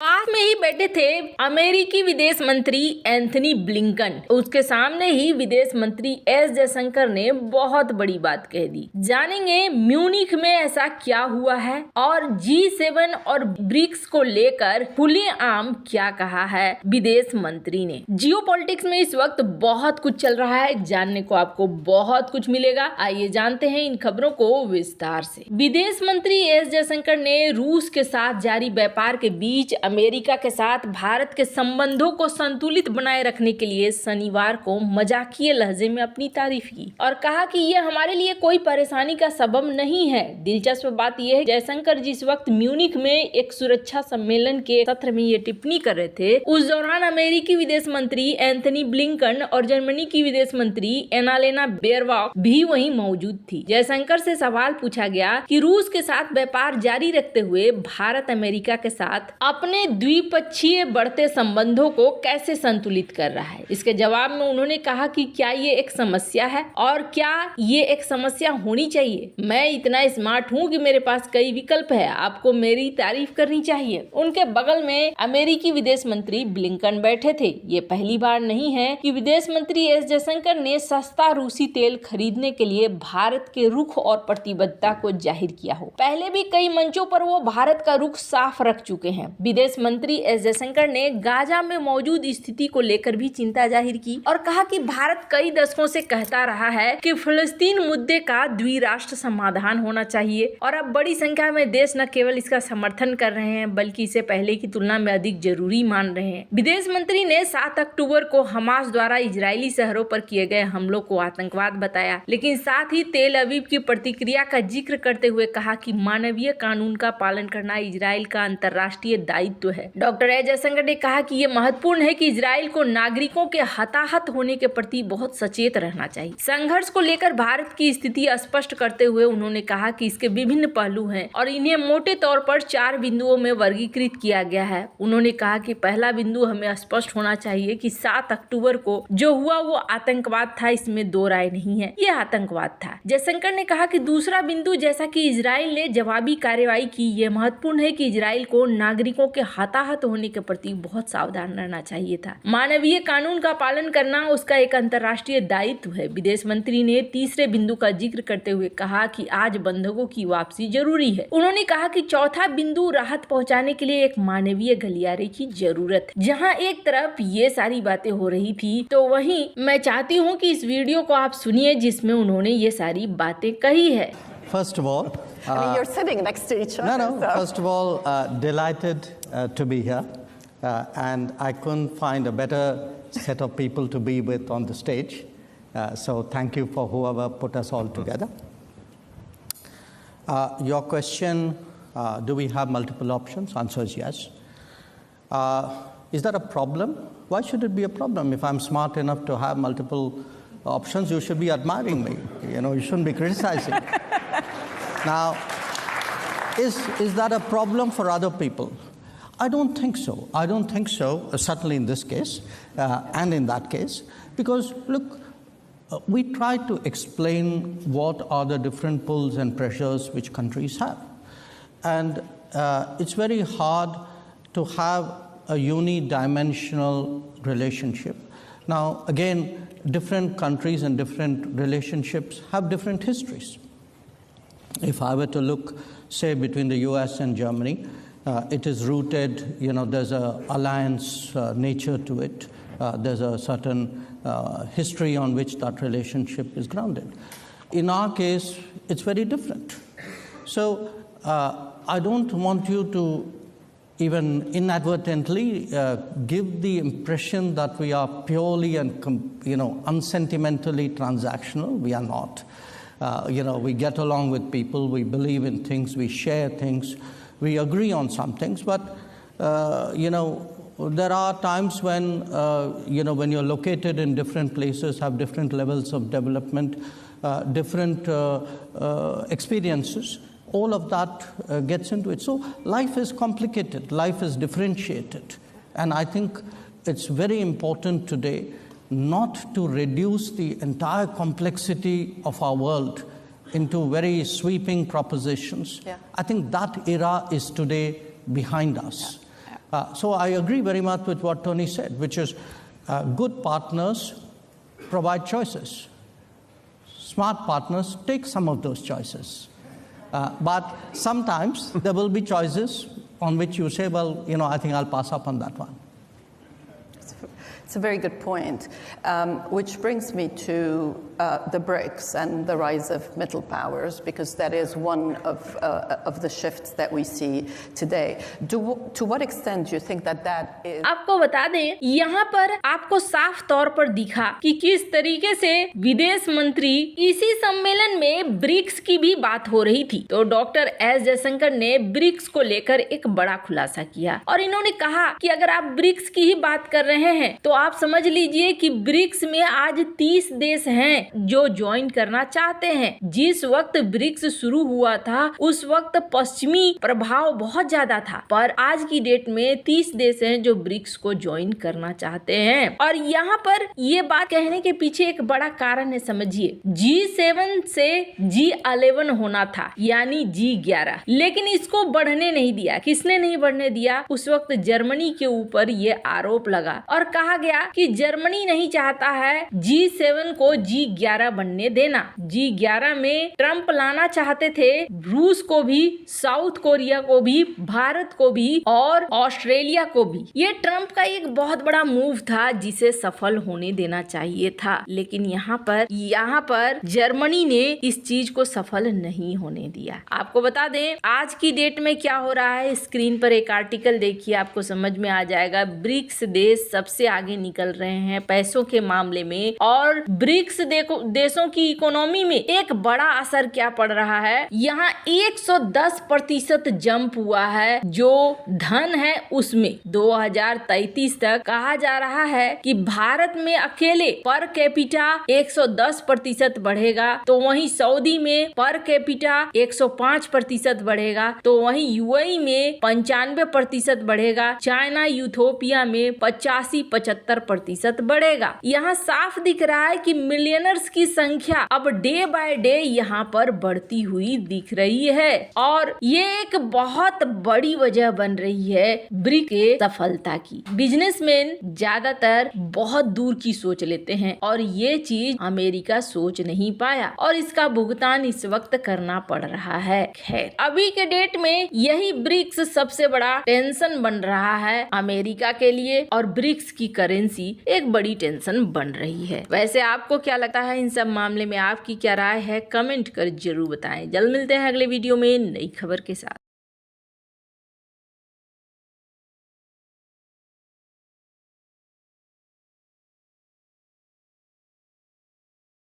पास में ही बैठे थे अमेरिकी विदेश मंत्री एंथनी ब्लिंकन। उसके सामने ही विदेश मंत्री एस जयशंकर ने बहुत बड़ी बात कह दी। जानेंगे म्यूनिख में ऐसा क्या हुआ है और G7 और ब्रिक्स को लेकर खुलेआम क्या कहा है विदेश मंत्री ने। जियोपॉलिटिक्स में इस वक्त बहुत कुछ चल रहा है, जानने को आपको बहुत कुछ मिलेगा। आइए जानते हैं इन खबरों को विस्तार से। विदेश मंत्री एस जयशंकर ने रूस के साथ जारी व्यापार के बीच अमेरिका के साथ भारत के संबंधों को संतुलित बनाए रखने के लिए शनिवार को मजाकिये लहजे में अपनी तारीफ की और कहा कि यह हमारे लिए कोई परेशानी का सबब नहीं है। दिलचस्प बात यह है, जयशंकर जिस वक्त म्यूनिख में एक सुरक्षा सम्मेलन के सत्र में ये टिप्पणी कर रहे थे, उस दौरान अमेरिकी विदेश मंत्री एंथनी ब्लिंकन और जर्मनी की विदेश मंत्री एनालेना बेयरबॉक भी वहीं मौजूद थी। जयशंकर से सवाल पूछा गया कि रूस के साथ व्यापार जारी रखते हुए भारत अमेरिका के साथ अपने द्विपक्षीय बढ़ते संबंधों को कैसे संतुलित कर रहा है। इसके जवाब में उन्होंने कहा कि क्या ये एक समस्या है और क्या ये एक समस्या होनी चाहिए। मैं इतना स्मार्ट हूँ कि मेरे पास कई विकल्प है, आपको मेरी तारीफ करनी चाहिए। उनके बगल में अमेरिकी विदेश मंत्री ब्लिंकन बैठे थे। ये पहली बार नहीं है कि विदेश मंत्री एस जयशंकर ने सस्ता रूसी तेल खरीदने के लिए भारत के रुख और प्रतिबद्धता को जाहिर किया हो। पहले भी कई मंचों पर वो भारत का रुख साफ रख चुके हैं। विदेश मंत्री एस जयशंकर ने गाजा में मौजूद स्थिति को लेकर भी चिंता जाहिर की और कहा कि भारत कई दशकों से कहता रहा है कि फिलिस्तीन मुद्दे का द्विराष्ट्र समाधान होना चाहिए और अब बड़ी संख्या में देश न केवल इसका समर्थन कर रहे हैं बल्कि इसे पहले की तुलना में अधिक जरूरी मान रहे हैं। विदेश मंत्री ने 7 अक्टूबर को हमास द्वारा इजरायली शहरों पर किए गए हमलों को आतंकवाद बताया, लेकिन साथ ही तेल अवीव की प्रतिक्रिया का जिक्र करते हुए कहा कि मानवीय कानून का पालन करना इजराइल का अंतर्राष्ट्रीय दायित्व है। डॉक्टर एस जयशंकर ने कहा कि यह महत्वपूर्ण है कि इजराइल को नागरिकों के हताहत होने के प्रति बहुत सचेत रहना चाहिए। संघर्ष को लेकर भारत की स्थिति स्पष्ट करते हुए उन्होंने कहा कि इसके विभिन्न पहलू हैं और इन्हें मोटे तौर पर 4 बिंदुओं में वर्गीकृत किया गया है। उन्होंने कहा कि पहला बिंदु हमें स्पष्ट होना चाहिए कि 7 अक्टूबर को जो हुआ वो आतंकवाद था, इसमें दो राय नहीं है, यह आतंकवाद था। जयशंकर ने कहा कि दूसरा बिंदु, जैसा कि इजराइल ने जवाबी कार्रवाई की, यह महत्वपूर्ण है कि इजराइल को नागरिकों के हताहत होने के प्रति बहुत सावधान रहना चाहिए था। मानवीय कानून का पालन करना उसका एक अंतर्राष्ट्रीय दायित्व है। विदेश मंत्री ने तीसरे बिंदु का जिक्र करते हुए कहा कि आज बंधकों की वापसी जरूरी है। उन्होंने कहा कि चौथा बिंदु राहत पहुंचाने के लिए एक मानवीय गलियारे की जरूरत है। जहां एक तरफ ये सारी बातें हो रही थी, तो वहीं मैं चाहती हूँ कि इस वीडियो को आप सुनिए जिसमें उन्होंने ये सारी बातें कही है। First of all, I mean, you're sitting next to each other. No. So. First of all, delighted to be here, and I couldn't find a better set of people to be with on the stage. So thank you for whoever put us all together. Your question: do we have multiple options? Answer is yes. Is that a problem? Why should it be a problem? If I'm smart enough to have multiple options, you should be admiring me. You shouldn't be criticizing. Now, is that a problem for other people? I don't think so. I don't think so, certainly in this case and in that case, because look, we try to explain what are the different pulls and pressures which countries have. And it's very hard to have a unidimensional relationship. Now, again, different countries and different relationships have different histories. If I were to look, say, between the US and Germany, it is rooted, there's an alliance nature to it. There's a certain history on which that relationship is grounded. In our case, it's very different. So I don't want you to even inadvertently give the impression that we are purely and unsentimentally transactional. We are not. We get along with people, we believe in things, we share things, we agree on some things, but, there are times when, when you're located in different places, have different levels of development, different experiences, all of that gets into it. So life is complicated, life is differentiated, and I think it's very important today not to reduce the entire complexity of our world into very sweeping propositions. Yeah. I think that era is today behind us. So I agree very much with what Tony said, which is good partners provide choices. Smart partners take some of those choices. But sometimes there will be choices on which you say, well, I think I'll pass up on that one. It's a very good point, which brings me to the BRICS and the rise of middle powers, because that is one of the shifts that we see today. To what extent do you think that is? आपको बता दें, यहाँ पर आपको साफ तौर पर दिखा कि किस तरीके से विदेश मंत्री इसी सम्मेलन में ब्रिक्स की भी बात हो रही थी। तो डॉक्टर एस जयशंकर ने ब्रिक्स को लेकर एक बड़ा खुलासा किया और इन्होंने कहा कि अगर आप ब्रिक्स की ही बात कर रहे हैं तो आप समझ लीजिए कि ब्रिक्स में आज 30 देश हैं जो ज्वाइन करना चाहते हैं। जिस वक्त ब्रिक्स शुरू हुआ था उस वक्त पश्चिमी प्रभाव बहुत ज्यादा था, पर आज की डेट में 30 देश हैं जो ब्रिक्स को ज्वाइन करना चाहते हैं। और यहाँ पर ये बात कहने के पीछे एक बड़ा कारण है, समझिए। G7 से G11 होना था, यानी G11, लेकिन इसको बढ़ने नहीं दिया। किसने नहीं बढ़ने दिया? उस वक्त जर्मनी के ऊपर ये आरोप लगा और कहा गया कि जर्मनी नहीं चाहता है G7 को G11 बनने देना। G11 में ट्रंप लाना चाहते थे रूस को भी, साउथ कोरिया को भी, भारत को भी और ऑस्ट्रेलिया को भी। ये ट्रंप का एक बहुत बड़ा मूव था जिसे सफल होने देना चाहिए था, लेकिन यहाँ पर जर्मनी ने इस चीज को सफल नहीं होने दिया। आपको बता दें आज की डेट में क्या हो रहा है। स्क्रीन पर एक आर्टिकल देखिए, आपको समझ में आ जाएगा। ब्रिक्स देश सबसे आगे निकल रहे हैं पैसों के मामले में, और ब्रिक्स देशों की इकोनॉमी में एक बड़ा असर क्या पड़ रहा है। यहाँ 110% जंप हुआ है जो धन है उसमें। 2033 तक कहा जा रहा है कि भारत में अकेले पर कैपिटा 110% बढ़ेगा, तो वहीं सऊदी में पर कैपिटा 105% बढ़ेगा, तो वहीं यूएई में 95% बढ़ेगा, चाइना यूथोपिया में 85-75% बढ़ेगा। यहाँ साफ दिख रहा है कि मिलियनर्स की संख्या अब डे बाय डे यहाँ पर बढ़ती हुई दिख रही है, और ये एक बहुत बड़ी वजह बन रही है ब्रिक्स के सफलता की। बिजनेसमैन ज्यादातर बहुत दूर की सोच लेते हैं और ये चीज अमेरिका सोच नहीं पाया और इसका भुगतान इस वक्त करना पड़ रहा है। खैर, अभी के डेट में यही ब्रिक्स सबसे बड़ा टेंशन बन रहा है अमेरिका के लिए, और ब्रिक्स की करेंसी एक बड़ी टेंशन बन रही है। वैसे आपको क्या लगता है इन सब मामले में? आपकी क्या राय है? कमेंट कर जरूर बताएं। जल्द मिलते हैं अगले वीडियो में नई खबर के साथ।